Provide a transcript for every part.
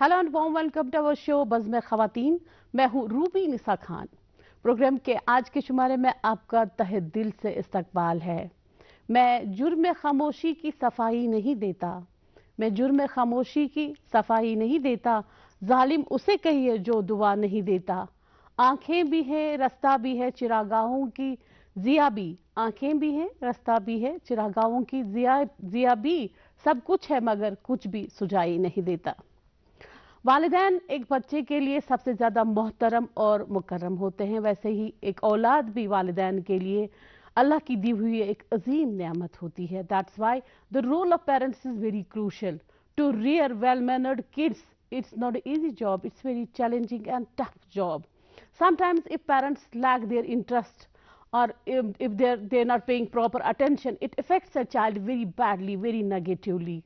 Hello and warm welcome to our show Bazm Khawateen. मैं हूँ Ruby निसा Khan. Programme के आज के शुमारे में आपका तहे दिल से इस्तकबाल है। मैं जुर्म खामोशी की सफाई नहीं देता, मैं जुर्म खामोशी की सफाई नहीं देता, जालिम उसे कहिए जो दुआ नहीं देता। आंखें भी हैं रास्ता भी है चिरागाहों की जिया भी, आंखें भी हैं रास्ता भी है चिरागाहों की जिया भी, सब कुछ है मगर कुछ भी सुझाई नहीं देता। वालिदैन एक बच्चे के लिए सबसे ज़्यादा मोहतरम और मुकर्रम होते हैं, वैसे ही एक औलाद भी वालिदैन के लिए अल्लाह की दी हुई एक अजीम नेमत होती है। That's why the role of parents is very crucial to rear well mannered kids. It's not an easy job, it's very challenging and tough job. Sometimes if parents lack their interest or if they're not paying proper attention, it affects a child very badly, very negatively.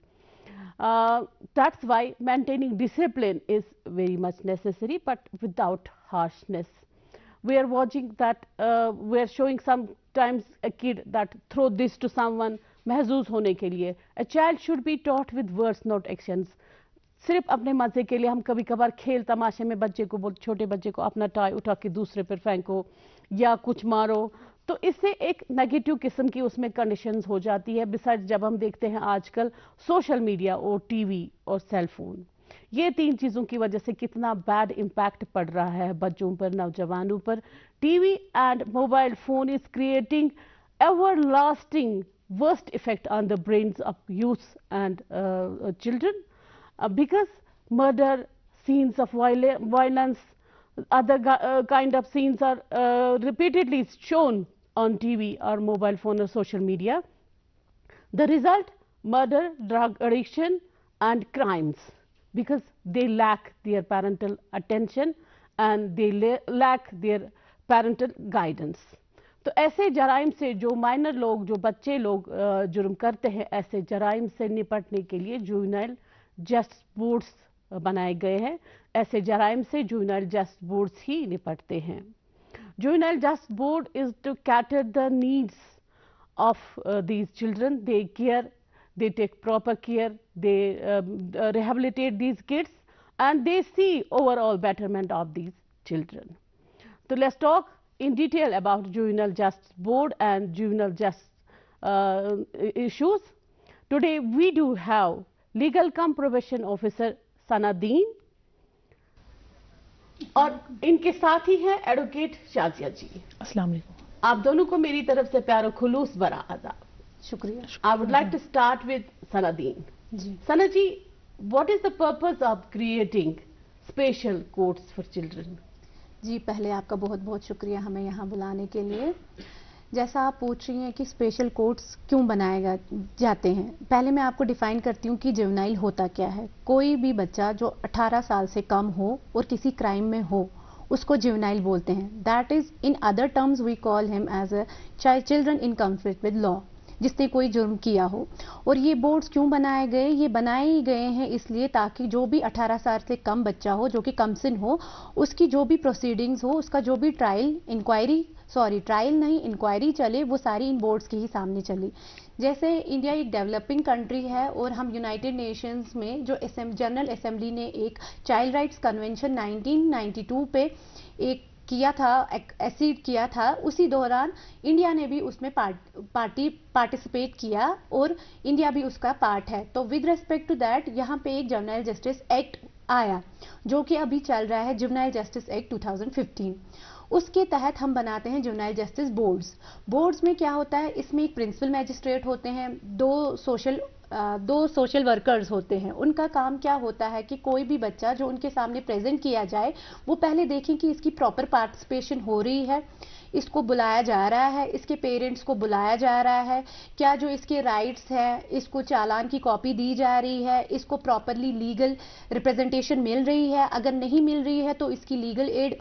That's why maintaining discipline is very much necessary, but without harshness. We are watching that, we are showing sometimes a kid that throw this to someone महजूज होने के लिए. A child should be taught with words, not actions. सिर्फ अपने मजे के लिए हम कभी कभार खेल तमाशे में बच्चे को छोटे बच्चे को अपना टॉय उठा के दूसरे पर फेंको या कुछ मारो, तो इससे एक नेगेटिव किस्म की उसमें कंडीशंस हो जाती है। बिसाइड जब हम देखते हैं आजकल सोशल मीडिया और टीवी और सेल फोन, ये तीन चीज़ों की वजह से कितना बैड इम्पैक्ट पड़ रहा है बच्चों पर, नौजवानों पर। TV and mobile phone is creating ever lasting worst effect on the brains of youth and children, because murder, scenes of violence, other kind of scenes are repeatedly shown on TV or mobile phone or social media. The result, murder, drug addiction and crimes, because they lack their parental attention and they lack their parental guidance. तो ऐसे जराइम से जो minor लोग, जो बच्चे लोग जुर्म करते हैं, ऐसे जराइम से निपटने के लिए जुवेनाइल जस्टिस बोर्ड्स बनाए गए हैं। ऐसे जराइम से जुवेनाइल जस्टिस बोर्ड्स ही निपटते हैं। Juvenile justice board is to cater the needs of these children, they care, they take proper care, they rehabilitate these kids and they see overall betterment of these children. So let's talk in detail about juvenile justice board and juvenile justice issues. Today we do have legal cum probation officer सनादीन और इनके साथ ही हैं advocate Shazia जी। अस्सलाम वालेकुम। आप दोनों को मेरी तरफ से प्यारो खुलूस बरा आदाब। शुक्रिया। I would like to start with Sanadeen. Ji. Sana ji, what is the purpose of creating special courts for children? जी, पहले आपका बहुत बहुत शुक्रिया हमें यहाँ बुलाने के लिए। जैसा आप पूछ रही हैं कि स्पेशल कोर्ट्स क्यों बनाए जाते हैं, पहले मैं आपको डिफाइन करती हूँ कि जुवेनाइल होता क्या है। कोई भी बच्चा जो 18 साल से कम हो और किसी क्राइम में हो, उसको जुवेनाइल बोलते हैं। That is in other terms we call him as a child children in conflict with law, जिसने कोई जुर्म किया हो। और ये बोर्ड्स क्यों बनाए गए? ये बनाए गए हैं इसलिए ताकि जो भी 18 साल से कम बच्चा हो, जो कि कमसिन हो, उसकी जो भी प्रोसीडिंग्स हो, उसका जो भी ट्रायल नहीं इंक्वायरी चले, वो सारी इन बोर्ड्स के ही सामने चली। जैसे इंडिया एक डेवलपिंग कंट्री है और हम यूनाइटेड नेशंस में जो जनरल असेंबली ने एक चाइल्ड राइट्स कन्वेंशन 1992 पे एक किया था, एसीड किया था, उसी दौरान इंडिया ने भी उसमें पार्टिसिपेट किया और इंडिया भी उसका पार्ट है। तो विद रिस्पेक्ट टू दैट यहाँ पे एक जुवेनाइल जस्टिस एक्ट आया जो कि अभी चल रहा है, जुवेनाइल जस्टिस एक्ट 2015। उसके तहत हम बनाते हैं जुवेनाइल जस्टिस बोर्ड्स में क्या होता है, इसमें एक प्रिंसिपल मैजिस्ट्रेट होते हैं, दो सोशल वर्कर्स होते हैं। उनका काम क्या होता है कि कोई भी बच्चा जो उनके सामने प्रेजेंट किया जाए, वो पहले देखें कि इसकी प्रॉपर पार्टिसिपेशन हो रही है, इसको बुलाया जा रहा है, इसके पेरेंट्स को बुलाया जा रहा है, क्या जो इसके राइट्स हैं, इसको चालान की कॉपी दी जा रही है, इसको प्रॉपरली लीगल रिप्रेजेंटेशन मिल रही है, अगर नहीं मिल रही है तो इसकी लीगल एड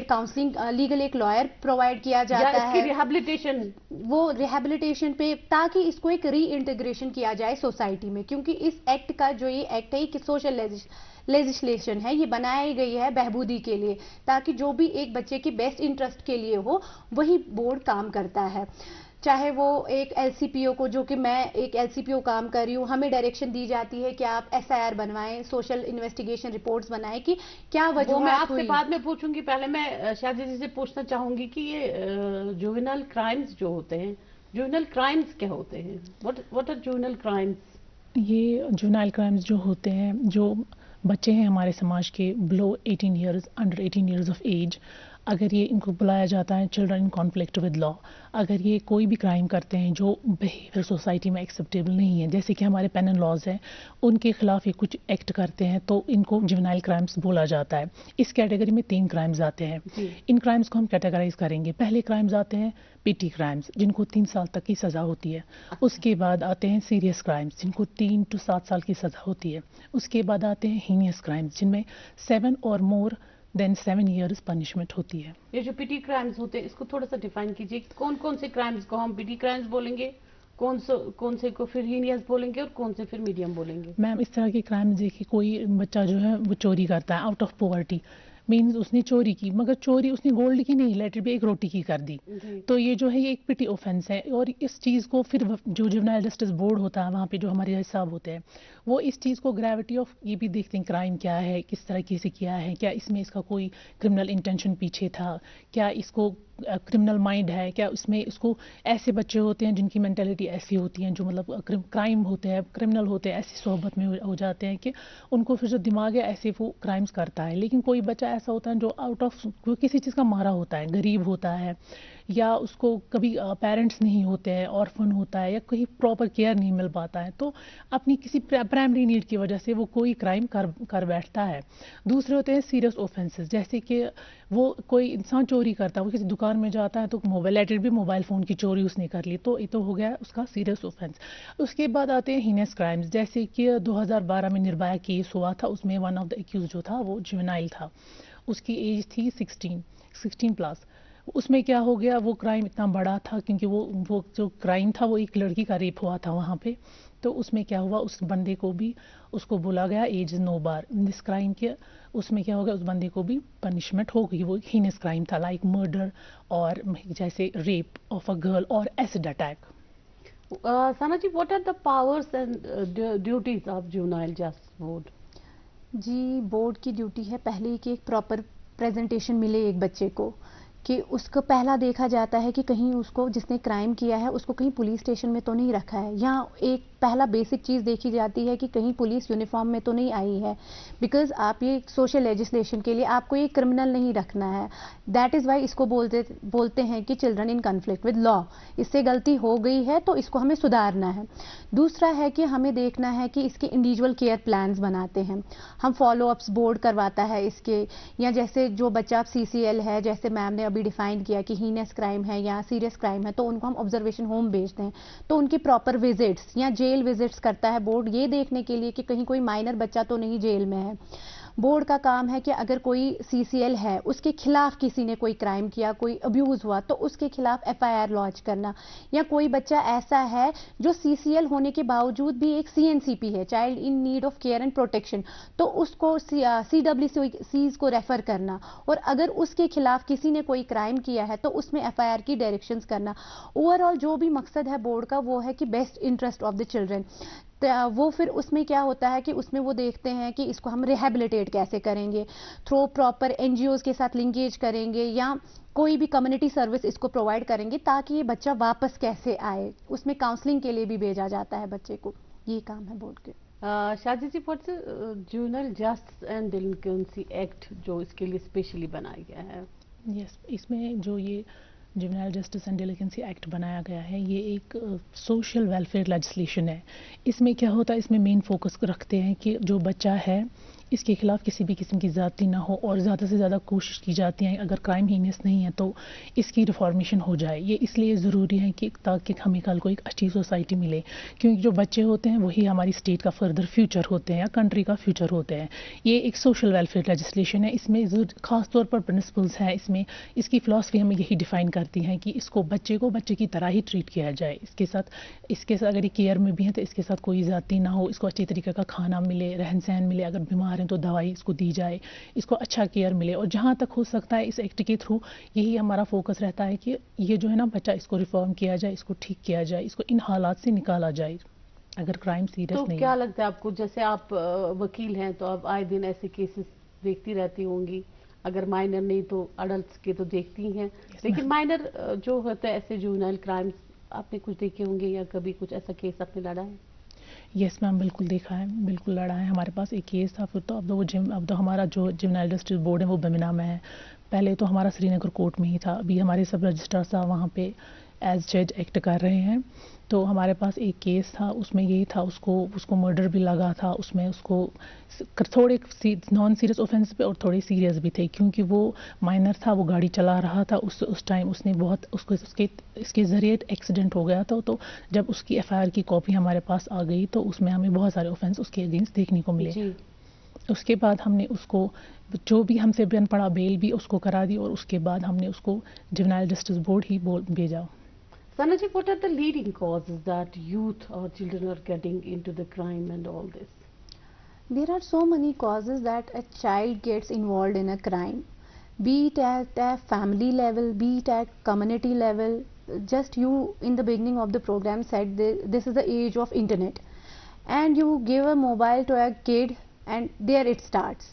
काउंसलिंग, लीगल एक लॉयर प्रोवाइड किया जाता है, रिहेबिलिटेशन पे, ताकि इसको एक री इंटीग्रेशन किया जाए सोसाइटी में। क्योंकि इस एक्ट का जो ये एक्ट है कि सोशल लेजिस्लेशन है, ये बनाई गई है बहबूदी के लिए, ताकि जो भी एक बच्चे के बेस्ट इंटरेस्ट के लिए हो, वही बोर्ड काम करता है। چاہے وہ ایک LCPO کو, جو کہ میں ایک LCPO کام کر رہی ہوں, ہمیں ڈائریکشن دی جاتی ہے کہ آپ SIR بنوائیں, سوشل انویسٹیگیشن رپورٹس بنائیں کہ کیا وجوہات ہوئی. میں آپ سے بعد میں پوچھوں گی, پہلے میں شاہدہ جی سے پوچھنا چاہوں گی کہ یہ جوینل کرائمز جو ہوتے ہیں, جوینل کرائمز کیا ہوتے ہیں؟ What are juvenile crimes? یہ جونائل کرائمز جو ہوتے ہیں, جو بچے ہیں ہمارے سماج کے below 18 years, under 18 years of age, اگر یہ ان کو بلایا جاتا ہے children in conflict with law, اگر یہ کوئی بھی کرائم کرتے ہیں جو بیہیویئر سوسائٹی میں ایکسیپٹیبل نہیں ہے, جیسے کہ ہمارے پینل لاز ہیں, ان کے خلاف یہ کچھ ایکٹ کرتے ہیں تو ان کو جوینائل کرائمز بولا جاتا ہے. اس کیٹیگری میں 3 کرائمز آتے ہیں. ان کرائمز کو ہم کیٹیگرائز کریں گے. پہلے کرائمز آتے ہیں پیٹی کرائمز, جن کو 3 سال تک کی سزا ہوتی ہے. اس کے بعد آتے ہیں سیریس کرائمز, جن کو 3 to 7 سال کی سزا ہوتی ہے. اس کے بعد آتے ہیں ہینیس کرائمز, جن میں 7 اور مور دین 7 ایئرز پنشمنٹ ہوتی ہے. یہ جو پیٹی کرائمز ہوتے ہیں اس کو تھوڑا سا ڈیفائن کیجیے, کون کون سے کرائمز کو ہم پیٹی کرائمز بولیں گے, کون سے کو پھر ہینیس بولیں گے, اور کون سے پھر میڈیم بولیں گے؟ میم اس طرح کے کرائمز دیکھیے, کوئی بچہ جو ہے وہ چوری کرتا ہے آؤٹ آف پاورٹی, مینز اس نے چوری کی, مگر چوری اس نے گولڈ کی نہیں, لیٹر بھی ایک روٹی کی کر دی, تو یہ جو ہے یہ ایک پٹی اوفینس ہے. اور اس چیز کو پھر جو جوینائل جسٹس بورڈ ہوتا ہے وہاں پہ جو ہمارے حساب ہوتے ہیں, وہ اس چیز کو گریوٹی آف یہ بھی دیکھتے ہیں کرائم کیا ہے, کس طرح سے کیا ہے, کیا اس میں اس کا کوئی کرمنل انٹینشن پیچھے تھا, کیا اس کو کرمنل مائنڈ ہے, کیا اس میں اس کو ایسے بچے ہوتے ہیں جن کی مینٹلٹی ایسی ہوتی ہیں جو مطلب کرائم ہوتے ہیں, کرمنل ہوتے ہیں, ایسی صحبت میں ہو جاتے ہیں کہ ان کو پھر جو دماغ ہے ایسے وہ کرائمز کرتا ہے. لیکن کوئی بچہ ایسا ہوتا ہے جو آؤٹ آف کسی چیز کا مارا ہوتا ہے, غریب ہوتا ہے, یا اس کو کبھی پیرنٹس نہیں ہوتے ہیں, آرفن ہوتا ہے, یا کہیں پراپر کیئر نہیں مل پاتا ہے, تو اپنی کسی پرائمری نیڈ کی وجہ سے وہ کوئی کرائم کر بیٹھتا ہے. دوسرے ہوتے ہیں سیریس اوفینسز, جیسے کہ وہ کوئی انسان چوری کرتا ہے, وہ کسی دکان میں جاتا ہے تو لیٹر بھی موبائل فون کی چوری اس نے کر لی, تو یہ تو ہو گیا اس کا سیریس اوفینس. اس کے بعد آتے ہیں ہینیس کرائمز, جیسے کہ 2012 میں نربھیا کیس ہوا تھا, اس میں ون آف دا ایکیوز جو تھا وہ جوینائل تھا, اس کی ایج تھی 16 پلس. اس میں کیا ہو گیا, وہ کرائم اتنا بڑا تھا کیونکہ وہ جو کرائم تھا وہ ایک لڑکی کا ریپ ہوا تھا وہاں پہ, تو اس میں کیا ہوا, اس بندے کو بھی اس کو بولا گیا ایج 9 بار. اس کرائم کے اس میں کیا ہو گیا, اس بندے کو بھی پنشمنٹ ہو گئی. وہ ہینس کرائم تھا, لائک مرڈر اور جیسے ریپ آف اے گرل اور acid attack. Sana ji, what are the powers and duties of juvenile justice board? جی, بورڈ کی ڈیوٹی ہے پہلے کہ ایک پراپر پریزنٹیشن ملے ایک بچے کو, کہ اس کو پہلا دیکھا جاتا ہے کہ کہیں اس کو جس نے کرائم کیا ہے اس کو کہیں پولیس اسٹیشن میں تو نہیں رکھا ہے, یا ایک پہلا بیسک چیز دیکھی جاتی ہے کہ کہیں پولیس یونیفارم میں تو نہیں آئی ہے, بیکاز آپ یہ سوشل لیجسلیشن کے لیے آپ کو یہ کرمنل نہیں رکھنا ہے. دیٹ از وائی اس کو بولتے ہیں کہ children in conflict with law, اس سے غلطی ہو گئی ہے تو اس کو ہمیں سدھارنا ہے. دوسرا ہے کہ ہمیں دیکھنا ہے کہ اس کے انڈیویجول کیئر پلانز بناتے ہیں ہم, فالو اپس بورڈ کرواتا ہے اس کے, یا جیسے جو بچہ CCL ہے, جیسے میم نے ابھی ڈیفائن کیا کہ ہینس کرائم ہے یا سیریس کرائم ہے, تو ان کو ہم آبزرویشن ہوم بھیجتے ہیں, تو ان کی پراپر وزٹس یا جیل وزٹس کرتا ہے بورڈ, یہ دیکھنے کے لیے کہ کہیں کوئی مائنر بچہ تو نہیں جیل میں ہے. بورڈ کا کام ہے کہ اگر کوئی CCL ہے, اس کے خلاف کسی نے کوئی کرائم کیا, کوئی ابیوز ہوا, تو اس کے خلاف FIR لانچ کرنا, یا کوئی بچہ ایسا ہے جو CCL ہونے کے باوجود بھی ایک CNCP ہے, child in need of care and protection, تو اس کو CWCs کو ریفر کرنا, اور اگر اس کے خلاف کسی نے کوئی کرائم کیا ہے تو اس میں FIR کی ڈائریکشنز کرنا. اوور آل جو بھی مقصد ہے بورڈ کا وہ ہے کہ best interest of the children. وہ پھر اس میں کیا ہوتا ہے کہ اس میں وہ دیکھتے ہیں کہ اس کو ہم ریہیبلیٹیٹ کیسے کریں گے, تھرو پراپر NGOs کے ساتھ لنکیج کریں گے, یا کوئی بھی کمیونٹی سروس اس کو پرووائڈ کریں گے تاکہ یہ بچہ واپس کیسے آئے. اس میں کاؤنسلنگ کے لیے بھی بھیجا جاتا ہے بچے کو. یہ کام ہے بورڈ کے. Shahida ji, what's juvenile justice and delinquency act جو اس کے لیے اسپیشلی بنایا گیا ہے؟ یس, اس میں جو یہ juvenile justice and delinquency act بنایا گیا ہے, یہ ایک سوشل ویلفیئر لیجسلیشن ہے. اس میں کیا ہوتا ہے, اس میں مین فوکس رکھتے ہیں کہ جو بچہ ہے اس کے خلاف کسی بھی قسم کی زیادتی نہ ہو, اور زیادہ سے زیادہ کوشش کی جاتی ہے اگر کرائم ہینس نہیں ہے تو اس کی ریفارمیشن ہو جائے. یہ اس لیے ضروری ہے کہ تاکہ ہمیں کل کو ایک اچھی سوسائٹی ملے, کیونکہ جو بچے ہوتے ہیں وہی ہماری اسٹیٹ کا فردر فیوچر ہوتے ہیں یا کنٹری کا فیوچر ہوتے ہیں. یہ ایک سوشل ویلفیئر لیجسلیشن ہے. اس میں خاص طور پر پرنسپلس ہیں, اس میں اس کی فلاسفی ہمیں یہی ڈیفائن کرتی ہیں کہ اس کو بچے کی طرح ہی ٹریٹ کیا جائے. اس کے ساتھ اگر یہ کیئر میں بھی ہے تو اس کے ساتھ کوئی زیادتی نہ ہو, اس کو اچھی طریقے کا کھانا ملے, رہن سہن ملے, اگر بیمار رہے ہیں تو دوائی اس کو دی جائے, اس کو اچھا کیئر ملے. اور جہاں تک ہو سکتا ہے اس ایکٹ کے تھرو یہی ہمارا فوکس رہتا ہے کہ یہ جو ہے نا بچہ اس کو ریفارم کیا جائے, اس کو ٹھیک کیا جائے, اس کو ان حالات سے نکالا جائے اگر کرائم سیریس نہیں. تو کیا لگتا ہے آپ کو, جیسے آپ وکیل ہیں تو آپ آئے دن ایسے کیسز دیکھتی رہتی ہوں گی, اگر مائنر نہیں تو اڈلٹس کے تو دیکھتی ہیں, لیکن مائنر جو ہوتے ہیں ایسے جوونائل کرائمز آپ نے کچھ دیکھے ہوں گے یا کبھی کچھ ایسا کیس آپ نے لڑا ہے؟ یس میم, بالکل دیکھا ہے, بالکل لڑا ہے. ہمارے پاس ایک کیس تھا, پھر تو اب تو ہمارا جو جوینائل جسٹس بورڈ ہے وہ برمنگھم میں ہے. پہلے تو ہمارا سری نگر کورٹ میں ہی تھا, ابھی ہمارے سب رجسٹر صاحب وہاں پہ ایز جج ایکٹ کر رہے ہیں. تو ہمارے پاس ایک کیس تھا, اس میں یہی تھا, اس کو مرڈر بھی لگا تھا, اس میں اس کو تھوڑے نان سیریس اوفینس پہ اور تھوڑے سیریس بھی تھے, کیونکہ وہ مائنر تھا, وہ گاڑی چلا رہا تھا. اس ٹائم اس نے بہت اس کے ذریعے ایکسیڈنٹ ہو گیا تھا. تو جب اس کی ایف آئی آر کی کاپی ہمارے پاس آ گئی تو اس میں ہمیں بہت سارے اوفینس اس کے اگینسٹ دیکھنے کو ملے. اس کے بعد ہم نے اس کو جو بھی ہم سے بن پڑا بیل بھی اس کو کرا دی, اور اس کے بعد ہم نے اس کو جوینائل جسٹس بورڈ ہی بھیجا. Sana ji, what are the leading causes that youth or children are getting into the crime and all this? There are so many causes that a child gets involved in a crime, be it at a family level, be it at community level. Just you in the beginning of the program said this is the age of internet, and you give a mobile to a kid and there it starts,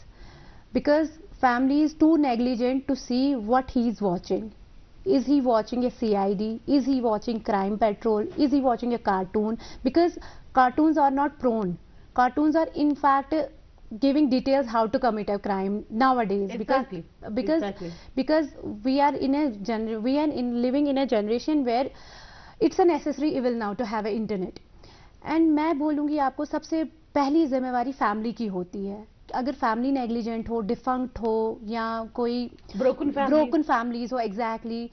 because family is too negligent to see what he is watching. Is he watching a CID? Is he watching Crime Patrol? Is he watching a cartoon? Because cartoons are not prone. Cartoons are in fact giving details how to commit a crime nowadays. Exactly. Because we are living in a generation where it's a necessary evil now to have an internet. And میں بولوں گی آپ کو سب سے پہلی ذمہ داری family کی ہوتی ہے. اگر فیملی نیگلیجنٹ ہو, ڈیفنکٹ ہو, یا کوئی بروکن فیملیز ہو, ایگزیکٹلی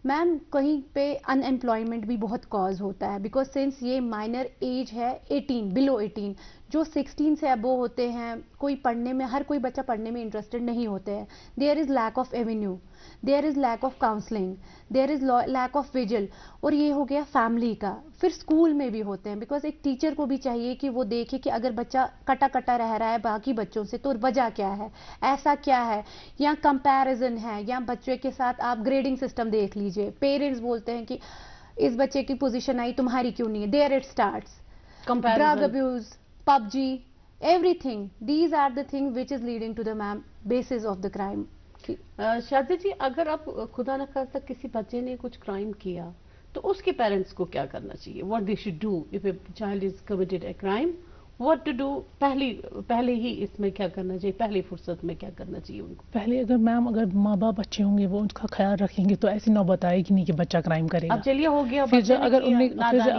میم کہیں پہ ان ایمپلائمنٹ بھی بہت کاز ہوتا ہے, بیکاز سنس یہ مائنر ایج ہے 18 بلو 18, جو 16 سے ابو ہوتے ہیں, کوئی پڑھنے میں, ہر کوئی بچہ پڑھنے میں انٹرسٹڈ نہیں ہوتے ہیں. There is lack of avenue, there is lack of counselling, there is lack of vigil. اور یہ ہو گیا فیملی کا. پھر اسکول میں بھی ہوتے ہیں, بیکاز ایک ٹیچر کو بھی چاہیے کہ وہ دیکھے کہ اگر بچہ کٹا رہ رہا ہے باقی بچوں سے تو وجہ کیا ہے, ایسا کیا ہے, یا کمپیریزن ہے, یا بچے کے ساتھ آپ گریڈنگ سسٹم دیکھ لیجئے. پیرنٹس بولتے ہیں کہ اس بچے کی پوزیشن آئی تمہاری کیوں نہیں ہے. دیر it starts. Drug abuse, PUBG, everything. These are the things which is leading to the basis of the crime. شادی جی, اگر آپ خدا نہ خواستہ کسی بچے نے کچھ کرائم کیا تو اس کے پیرنٹس کو کیا کرنا چاہیے؟ what they should do if a child is committed a crime, what to do? پہلے ہی اس میں کیا کرنا چاہیے, پہلی فرصت میں کیا کرنا چاہیے ان کو؟ پہلے اگر ماں باپ اچھے ہوں گے, وہ ان کا خیال رکھیں گے, تو ایسی نوبت آئے گی نہیں کہ بچہ کرائم کرے گا. اب چلیے ہو گیا, پھر اگر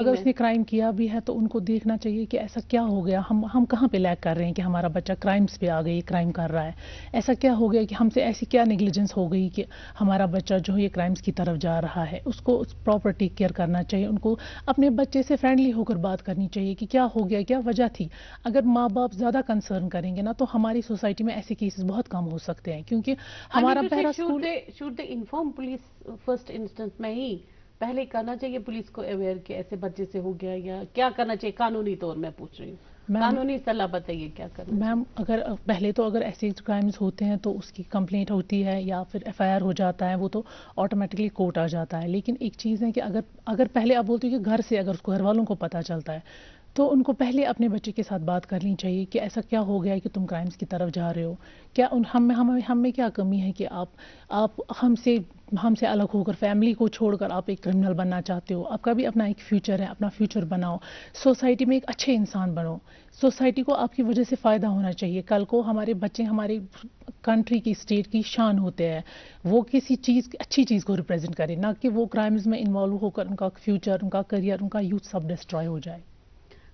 اس نے کرائم کیا بھی ہے تو ان کو دیکھنا چاہیے کہ ایسا کیا ہو گیا, ہم کہاں پہ لیک کر رہے ہیں کہ ہمارا بچہ کرائمز پہ آ گئی, کرائم کر رہا ہے. ایسا کیا ہو گیا کہ ہم سے ایسی کیا نیگلیجنس ہو گئی کہ ہمارا بچہ جو ہے یہ کرائمز کی طرف جا رہا ہے. اس کو پراپر ٹیک کیئر کرنا چاہیے. ان کو اپنے بچے سے فرینڈلی ہو کر بات کرنی چاہیے کہ کیا ہو گیا, کیا وجہ تھی. اگر ماں باپ زیادہ کنسرن کریں گے نا تو ہماری سوسائٹی میں ایسے کیسز بہت کم ہو سکتے ہیں, کیونکہ ہمارا پہلا school should they inform police first instance میں ہی پہلے کرنا چاہیے پولیس کو اویئر کہ ایسے بچے سے ہو گیا, یا کیا کرنا چاہیے قانونی طور میں پوچھ رہی ہوں, قانونی صلاح بتائیے کیا کرنا؟ میم اگر ایسے کرائمز ہوتے ہیں تو اس کی کمپلینٹ ہوتی ہے یا پھر ایف آئی آر ہو جاتا ہے, وہ تو آٹومیٹکلی کورٹ آ جاتا ہے. لیکن ایک چیز ہے کہ اگر پہلے آپ بولتے ہو کہ گھر سے اگر اس کو گھر والوں کو پتہ چلتا ہے تو ان کو پہلے اپنے بچے کے ساتھ بات کرنی چاہیے کہ ایسا کیا ہو گیا ہے کہ تم کرائمز کی طرف جا رہے ہو, کیا ہم میں کیا کمی ہے کہ آپ ہم سے الگ ہو کر, فیملی کو چھوڑ کر آپ ایک کرمنل بننا چاہتے ہو. آپ کا بھی اپنا ایک فیوچر ہے, اپنا فیوچر بناؤ, سوسائٹی میں ایک اچھے انسان بنو. سوسائٹی کو آپ کی وجہ سے فائدہ ہونا چاہیے. کل کو ہمارے بچے ہماری کنٹری کی, اسٹیٹ کی شان ہوتے ہیں, وہ کسی اچھی چیز کو ریپرزینٹ کریں, نہ کہ وہ کرائمز میں انوالو ہو کر ان کا فیوچر, ان کا کریئر, ان کا یوتھ سب ڈسٹرائے ہو جائے.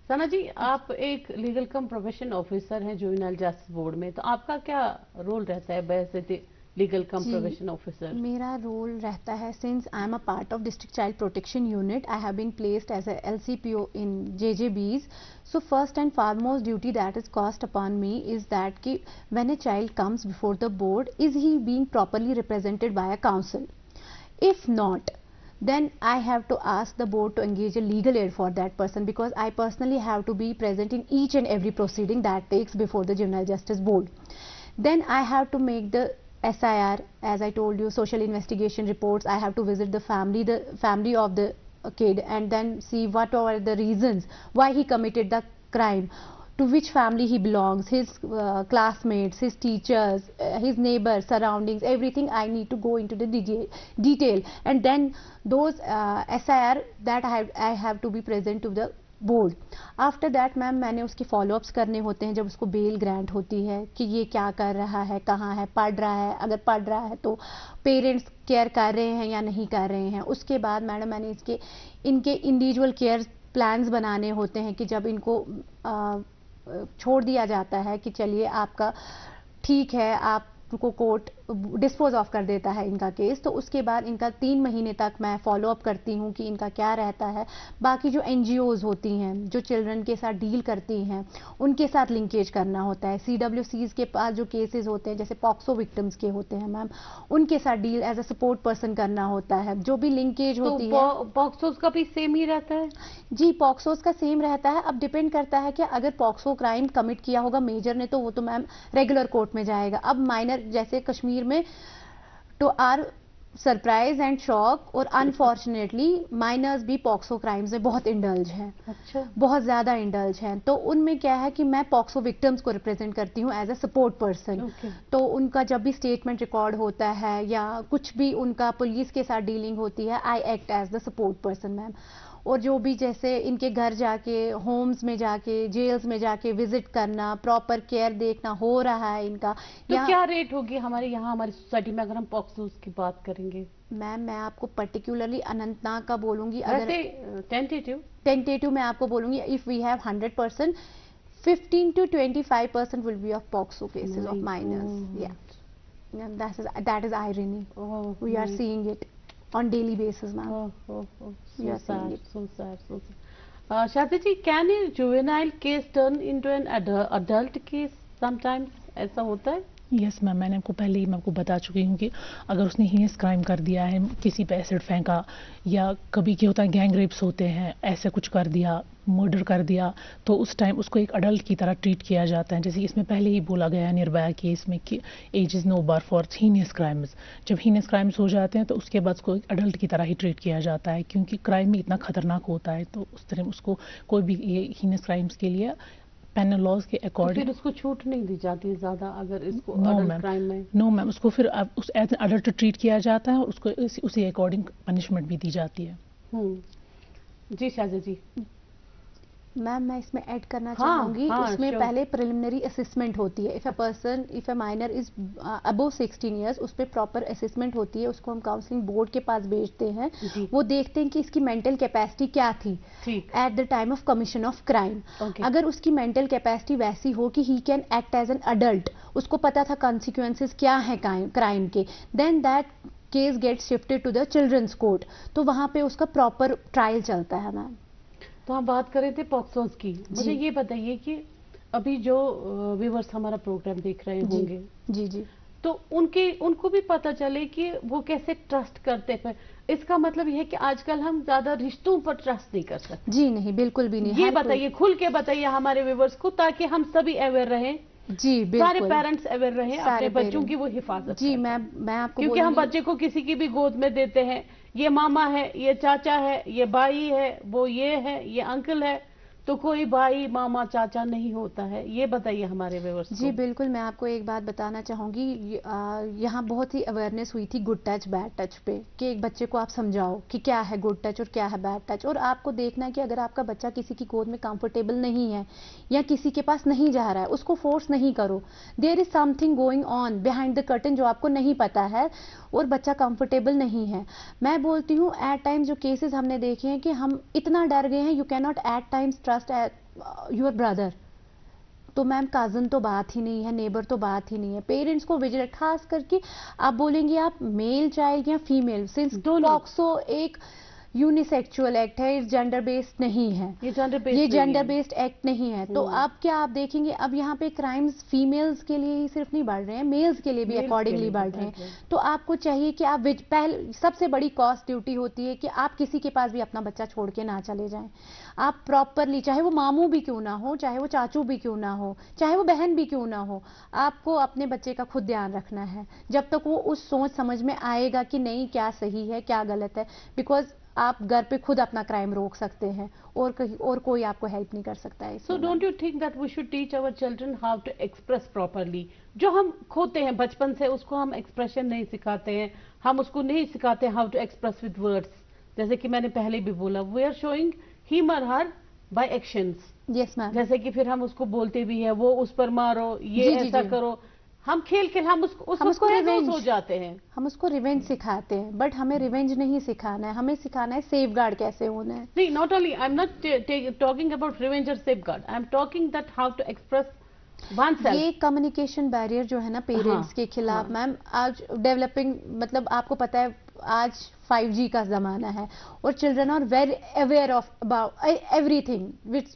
ثنا جی, آپ ایک لیگل کم پروفیشن آفیسر ہیں جوینائل جسٹس بورڈ میں, تو آپ کا کیا رول رہتا ہے بحیثیت لیگل کم پروفیشن آفیسر؟ میرا رول رہتا ہے, since I am a part of district child protection unit, I have been placed as a LCPO in JJBs. So first and foremost duty that is cast upon me is that ki when a child comes before the board, is he being properly represented by a counsel? If not, then I have to ask the board to engage a legal aid for that person, because I personally have to be present in each and every proceeding that takes before the Juvenile Justice Board. Then I have to make the SIR, as I told you, social investigation reports. I have to visit the family of the kid, and then see what are the reasons why he committed the crime, to which family he belongs, his classmates, his teachers, his neighbors, surroundings, everything. I need to go into the detail, and then those SIR that I have to be present to the board. After that ma'am मैंने उसके follow ups करने होते हैं जब उसको bell grant होती है कि ये क्या कर रहा है, कहाँ है, पढ़ रहा है, अगर पढ़ रहा है तो पेरेंट्स केयर कर रहे हैं या नहीं कर रहे हैं. उसके बाद मैडम मैंने इनके इंडिविजुअल केयर प्लान्स बनाने होते हैं कि जब इनको छोड़ दिया जाता है कि चलिए आपका ठीक है, आपको कोर्ट डिस्पोज ऑफ कर देता है इनका केस, तो उसके बाद इनका 3 महीने तक मैं फॉलो अप करती हूँ कि इनका क्या रहता है. बाकी जो NGOs होती हैं जो चिल्ड्रन के साथ डील करती हैं उनके साथ लिंकेज करना होता है. CWCs के पास जो केसेस होते हैं जैसे पॉक्सो विक्टिम्स के होते हैं मैम, उनके साथ deal as a support person करना होता है. जो भी लिंकेज होती है. पॉक्सोस का भी सेम ही रहता है? जी, पॉक्सोस का सेम रहता है. अब डिपेंड करता है कि अगर पॉक्सो क्राइम कमिट किया होगा मेजर ने तो वो तो मैम रेगुलर कोर्ट में जाएगा. अब माइनर जैसे कश्मीर में to our surprise and shock और अनफॉर्चुनेटली माइनर्स भी पॉक्सो क्राइम्स में बहुत इंडल्ज हैं. अच्छा. बहुत ज़्यादा इंडल्ज हैं. तो उनमें क्या है कि मैं पॉक्सो विक्टिम्स को रिप्रेजेंट करती हूँ एज अ सपोर्ट पर्सन. तो उनका जब भी स्टेटमेंट रिकॉर्ड होता है या कुछ भी उनका पुलिस के साथ डीलिंग होती है, I act as the support person ma'am. और जो भी जैसे इनके घर जाके, होम्स में जाके, जेल्स में जाके विजिट करना, प्रॉपर केयर देखना हो रहा है इनका. तो क्या रेट होगी हमारे यहाँ, हमारी सोसाइटी में, अगर हम पॉक्सो की बात करेंगे? मैम मैं आपको पर्टिकुलरली अनंतनाग का बोलूंगी. अगर टेंटेटिव मैं आपको बोलूंगी, if we have 100%, 15 to 25% will be of POXO cases of minors. Yeah, that is irony. We are seeing it on daily basis, ma'am. So sad. Shadi ji, can a juvenile case turn into an adult case sometimes? ऐसा होता है? Yes ma'am, मैंने आपको पहले ही मैं आपको बता चुकी हूँ कि अगर उसने हीनियस क्राइम कर दिया है, किसी पे एसिड फेंका, या कभी क्या होता है गैंग रेप्स होते हैं, ऐसे कुछ कर दिया, मर्डर कर दिया, तो उस टाइम उसको एक अडल्ट की तरह ट्रीट किया जाता है. जैसे इसमें पहले ही बोला गया है निर्भया केस में कि age is no bar for heinous crimes. जब हीनियस क्राइम्स हो जाते हैं तो उसके बाद उसको एक अडल्ट की तरह ही ट्रीट किया जाता है, क्योंकि क्राइम भी इतना खतरनाक होता है. तो उस तरह उसको कोई भी ये हीनियस क्राइम्स के लिए पेनल लॉज के अकॉर्डिंग फिर उसको छूट नहीं दी जाती है ज्यादा अगर इसको अडल्ट क्राइम में? नो मैम, उसको फिर उस एज अडल्ट ट्रीट किया जाता है और उसको उसी अकॉर्डिंग पनिशमेंट भी दी जाती है. जी शादी जी. मैम मैं इसमें ऐड करना चाहूंगी. उसमें पहले प्रिलिमिनरी असेसमेंट होती है. If a minor is above 16 years, उस पर प्रॉपर असेसमेंट होती है. उसको हम काउंसलिंग बोर्ड के पास भेजते हैं. वो देखते हैं कि इसकी मेंटल कैपेसिटी क्या थी at the time of commission of crime. अगर उसकी मेंटल कैपेसिटी वैसी हो कि he can act as an adult, उसको पता था कॉन्सिक्वेंसेस क्या है क्राइम के, then that case get shifted to the children's court. तो वहां पे उसका प्रॉपर ट्रायल चलता है मैम. तो हम बात कर रहे थे पॉक्सोस की. मुझे ये बताइए कि अभी जो व्यूअर्स हमारा प्रोग्राम देख रहे होंगे, जी, तो उनको भी पता चले कि वो कैसे ट्रस्ट करते हैं. इसका मतलब ये है कि आजकल हम ज्यादा रिश्तों पर ट्रस्ट नहीं कर सकते. जी नहीं, बिल्कुल भी नहीं. ये बताइए, खुल के बताइए हमारे व्यूअर्स को, ताकि हम सभी अवेयर रहें. जी बिल्कुल, सारे पेरेंट्स अवेयर रहें अपने बच्चों की वो हिफाजत. जी मैं आपको, क्योंकि हम बच्चे को किसी की भी गोद में देते हैं, ये मामा है, ये चाचा है, ये भाई है, वो ये है, ये अंकल है, तो कोई भाई मामा चाचा नहीं होता है. ये बताइए हमारे व्यूअर्स को. जी बिल्कुल, मैं आपको एक बात बताना चाहूँगी. यहाँ बहुत ही अवेयरनेस हुई थी गुड टच बैड टच पे, कि एक बच्चे को आप समझाओ कि क्या है गुड टच और क्या है बैड टच. और आपको देखना है कि अगर आपका बच्चा किसी की गोद में कंफर्टेबल नहीं है या किसी के पास नहीं जा रहा है, उसको फोर्स नहीं करो. There is something going on behind the curtain जो आपको नहीं पता है और बच्चा कंफर्टेबल नहीं है. मैं बोलती हूँ एट टाइम्स जो केसेस हमने देखे हैं कि हम इतना डर गए हैं, you can not at times trust your brother. तो मैम कजन तो बात ही नहीं है, नेबर तो बात ही नहीं है. पेरेंट्स को विजिलेट, खास करके आप बोलेंगे आप मेल चाइल्ड या फीमेल, सिंस पॉक्सो एक यूनिसेक्सुअल एक्ट है, जेंडर बेस्ड नहीं है, ये जेंडर बेस्ड एक्ट नहीं है। तो अब क्या आप देखेंगे, अब यहाँ पे क्राइम्स फीमेल्स के लिए ही सिर्फ नहीं बढ़ रहे हैं, मेल्स के लिए भी अकॉर्डिंगली बढ़ रहे हैं। तो आपको चाहिए कि आप पहले सबसे बड़ी कॉस्ट ड्यूटी होती है कि आप किसी के पास भी अपना बच्चा छोड़ के ना चले जाएं। आप प्रॉपरली, चाहे वो मामू भी क्यों ना हो, चाहे वो चाचू भी क्यों ना हो, चाहे वो बहन भी क्यों ना हो, आपको अपने बच्चे का खुद ध्यान रखना है जब तक वो उस सोच समझ में आएगा कि नहीं क्या सही है क्या गलत है। बिकॉज आप घर पे खुद अपना क्राइम रोक सकते हैं और कहीं और कोई आपको हेल्प नहीं कर सकता है। So don't you think that we should teach our children how to express properly? जो हम खोते हैं बचपन से, उसको हम एक्सप्रेशन नहीं सिखाते हैं, हम उसको नहीं सिखाते how to express with words. जैसे कि मैंने पहले भी बोला, वी आर शोइंग हिम और her by actions. Yes ma'am. जैसे कि फिर हम उसको बोलते भी है, वो उस पर मारो, ये ऐसा करो, हम खेल खेल हम उसको रिवेंज हो जाते हैं, हम उसको रिवेंज सिखाते हैं, बट हमें रिवेंज नहीं सिखाना है, हमें सिखाना है सेफ गार्ड कैसे होना है। नहीं, not only, I am not talking about revenge और safeguard, I am talking that how to express oneself. ये कम्युनिकेशन बैरियर जो है ना पेरेंट्स के खिलाफ मैम, आज डेवलपिंग, मतलब आपको पता है आज 5G का जमाना है और children are very aware of about everything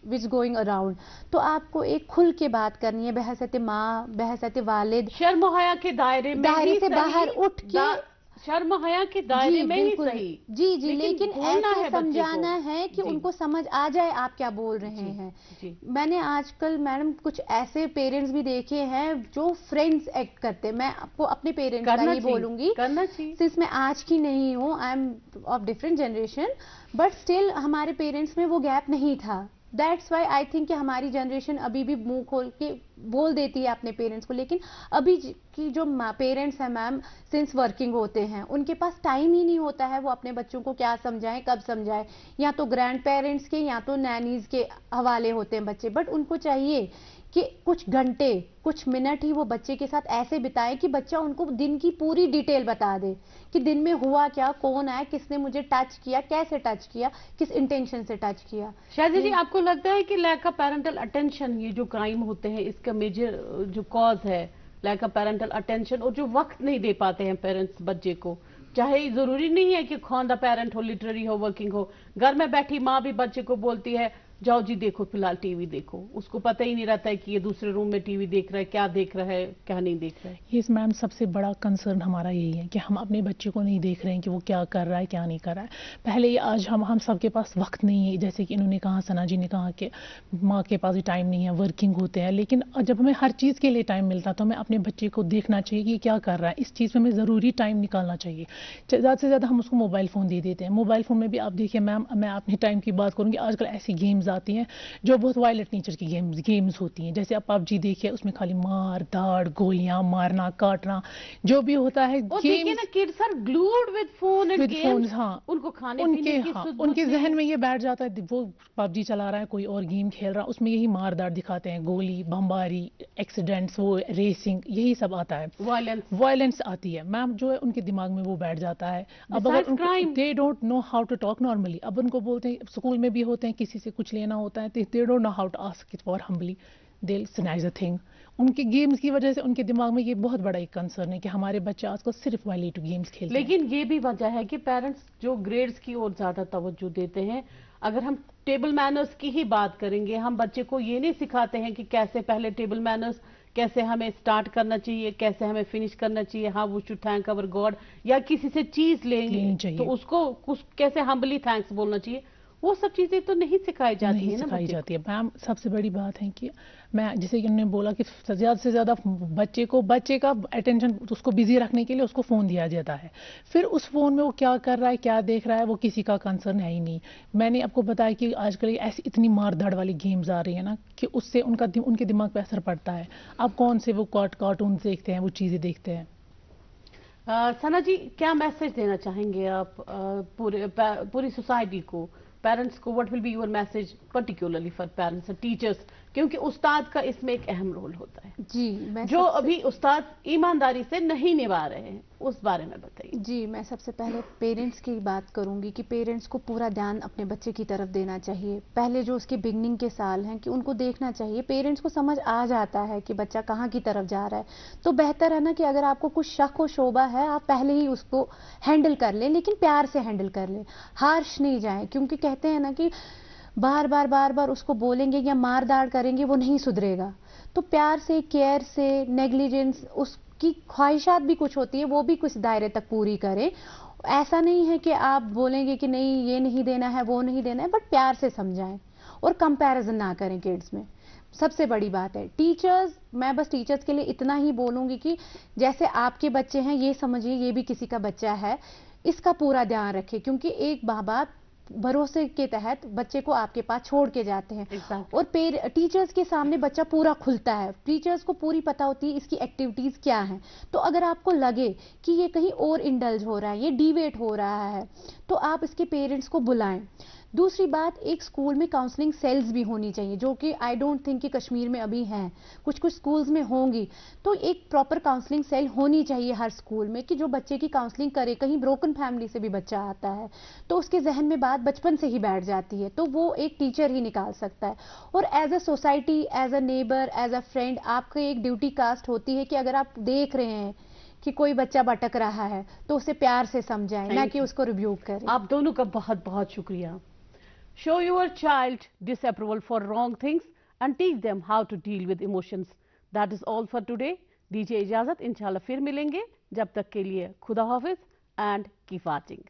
which going around. तो आपको एक खुल के बात करनी है, बहसत माँ, बहसत वालिद, शर्म हया के दायरे से बाहर उठ के, शर्म हया के दायरे में ही सही। जी, लेकिन ऐसे समझाना है कि उनको समझ आ जाए आप क्या बोल रहे हैं। मैंने आजकल मैडम कुछ ऐसे पेरेंट्स भी देखे हैं जो फ्रेंड्स एक्ट करते हैं। मैं आपको अपने पेरेंट्स का ही बोलूंगी, सिंस मैं आज की नहीं हूँ, I am of different generation, but still हमारे पेरेंट्स में वो गैप नहीं था। दैट्स वाई आई थिंक कि हमारी जनरेशन अभी भी मुंह खोल के बोल देती है अपने पेरेंट्स को, लेकिन अभी की जो पेरेंट्स हैं मैम, सिंस वर्किंग होते हैं, उनके पास टाइम ही नहीं होता है वो अपने बच्चों को क्या समझाएं, कब समझाएं। या तो ग्रैंड पेरेंट्स के या तो नैनीज के हवाले होते हैं बच्चे, बट उनको चाहिए कि कुछ घंटे, कुछ मिनट ही वो बच्चे के साथ ऐसे बिताएं कि बच्चा उनको दिन की पूरी डिटेल बता दे कि दिन में हुआ क्या, कौन आया, किसने मुझे टच किया, कैसे टच किया, किस इंटेंशन से टच किया। शायद जी, आपको लगता है कि लैक ऑफ पेरेंटल अटेंशन, ये जो क्राइम होते हैं इसका मेजर जो कॉज है लैक ऑफ पेरेंटल अटेंशन, और जो वक्त नहीं दे पाते हैं पेरेंट्स बच्चे को? चाहे जरूरी नहीं है कि खौंदा पेरेंट हो, लिटरेरी हो, वर्किंग हो, घर में बैठी माँ भी बच्चे को बोलती है जाओ जी देखो फिलहाल टीवी देखो, उसको पता ही नहीं रहता है कि ये दूसरे रूम में टीवी देख रहा है, क्या देख रहा है क्या नहीं देख रहा है। ये मैम सबसे बड़ा कंसर्न हमारा यही है कि हम अपने बच्चे को नहीं देख रहे हैं कि वो क्या कर रहा है क्या नहीं कर रहा है। पहले आज हम सबके पास वक्त नहीं है, जैसे कि इन्होंने कहा, सना जी ने कहा कि माँ के पास भी टाइम नहीं है, वर्किंग होते हैं, लेकिन जब हमें हर चीज़ के लिए टाइम मिलता तो हमें अपने बच्चे को देखना चाहिए कि क्या कर रहा है, इस चीज़ में हमें ज़रूरी टाइम निकालना चाहिए। ज़्यादा से ज़्यादा हम उसको मोबाइल फ़ोन दे देते हैं। मोबाइल फ़ोन में भी आप देखिए मैम, मैं अपने टाइम की बात करूँगी, आजकल ऐसी गेम्स आती हैं जो बहुत वायलेंट नेचर की गेम्स होती हैं। जैसे आप PUBG देखिए, उसमें खाली मार दाड़, गोलियां मारना, काटना, जो भी होता है देखिए ना, kids are glued with phone and games. हाँ, उनको खाने पीने की उनके जहन में ये बैठ जाता है, वो PUBG चला रहा है, कोई और गेम खेल रहा है, उसमें यही मार दाड़ दिखाते हैं, गोली बमबारी, एक्सीडेंट्स, वो रेसिंग, यही सब आता है, वायलेंस आती है मैम, जो है उनके दिमाग में वो बैठ जाता है। अब अगर they don't know how to talk normally, अब उनको बोलते हैं, स्कूल में भी होते हैं, किसी से कुछ लेना होता है, they don't know how to ask it for humbly, they'll snatch the thing। उनके गेम्स की वजह से उनके दिमाग में ये बहुत बड़ा एक कंसर्न है कि हमारे बच्चे आजकल सिर्फ वायलेटिव गेम्स खेलते हैं। लेकिन ये भी वजह है कि पेरेंट्स जो ग्रेड्स की ओर ज्यादा तवज्जो देते हैं। अगर हम टेबल मैनर्स की ही बात करेंगे, हम बच्चे को ये नहीं सिखाते हैं कि कैसे पहले टेबल मैनर्स, कैसे हमें स्टार्ट करना चाहिए, कैसे हमें फिनिश करना चाहिए, हाँ we should thank our god, या किसी से चीज लेंगे तो उसको कैसे हम्बली थैंक्स बोलना चाहिए, वो सब चीजें तो नहीं सिखाई जाती है ना, सिखाई जाती है मैम। सबसे बड़ी बात है कि मैं जैसे कि उन्होंने बोला कि ज़्यादा से ज़्यादा बच्चे का अटेंशन उसको बिजी रखने के लिए उसको फ़ोन दिया जाता है, फिर उस फ़ोन में वो क्या कर रहा है, क्या देख रहा है, वो किसी का कंसर्न है ही नहीं। मैंने आपको बताया कि आजकल ऐसी इतनी मार धाड़ वाली गेम्स आ रही है ना कि उससे उनके दिमाग पर असर पड़ता है। आप कौन से वो कार्टून देखते हैं, वो चीज़ें देखते हैं। सना जी, क्या मैसेज देना चाहेंगे आप पूरी सोसाइटी को, पेरेंट्स को? What will be your message particularly for parents and teachers? क्योंकि उस्ताद का इसमें एक अहम रोल होता है जी। मैं जो अभी उस्ताद ईमानदारी से नहीं निभा रहे हैं, उस बारे में बताइए। जी, मैं सबसे पहले पेरेंट्स की बात करूंगी कि पेरेंट्स को पूरा ध्यान अपने बच्चे की तरफ देना चाहिए। पहले जो उसके बिगनिंग के साल हैं कि उनको देखना चाहिए, पेरेंट्स को समझ आ जाता है कि बच्चा कहाँ की तरफ जा रहा है, तो बेहतर है ना कि अगर आपको कुछ शक व शोबा है आप पहले ही उसको हैंडल कर लें, लेकिन प्यार से हैंडल कर लें, हार्श नहीं जाएं, क्योंकि कहते हैं ना कि बार बार उसको बोलेंगे या मार दाड़ करेंगे वो नहीं सुधरेगा। तो प्यार से, केयर से, नेग्लिजेंस, उसकी ख्वाहिशात भी कुछ होती है वो भी कुछ दायरे तक पूरी करें। ऐसा नहीं है कि आप बोलेंगे कि नहीं ये नहीं देना है वो नहीं देना है, बट प्यार से समझाएं और कंपैरिजन ना करें किड्स में। सबसे बड़ी बात है टीचर्स, मैं बस टीचर्स के लिए इतना ही बोलूंगी कि जैसे आपके बच्चे हैं ये समझिए ये भी किसी का बच्चा है, इसका पूरा ध्यान रखें, क्योंकि एक माँ बाप भरोसे के तहत बच्चे को आपके पास छोड़ के जाते हैं। Exactly. और टीचर्स के सामने बच्चा पूरा खुलता है, टीचर्स को पूरी पता होती है इसकी एक्टिविटीज क्या हैं। तो अगर आपको लगे कि ये कहीं और इंडल्ज हो रहा है, ये डिवेट हो रहा है, तो आप इसके पेरेंट्स को बुलाएं। दूसरी बात, एक स्कूल में काउंसलिंग सेल्स भी होनी चाहिए, जो कि आई डोंट थिंक कि कश्मीर में अभी हैं, कुछ कुछ स्कूल्स में होंगी। तो एक प्रॉपर काउंसलिंग सेल होनी चाहिए हर स्कूल में कि जो बच्चे की काउंसलिंग करे। कहीं ब्रोकन फैमिली से भी बच्चा आता है तो उसके जहन में बात बचपन से ही बैठ जाती है, तो वो एक टीचर ही निकाल सकता है। और as a society, as a neighbour, as a friend, आपकी एक ड्यूटी कास्ट होती है कि अगर आप देख रहे हैं कि कोई बच्चा भटक रहा है तो उसे प्यार से समझाएं, ना कि उसको रिब्यूक करें। आप दोनों का बहुत बहुत शुक्रिया। Show your child disapproval for wrong things and teach them how to deal with emotions. That is all for today. दीजिए इजाजत, इंशाल्लाह फिर मिलेंगे। जब तक के लिए खुदा हाफिज and keep watching.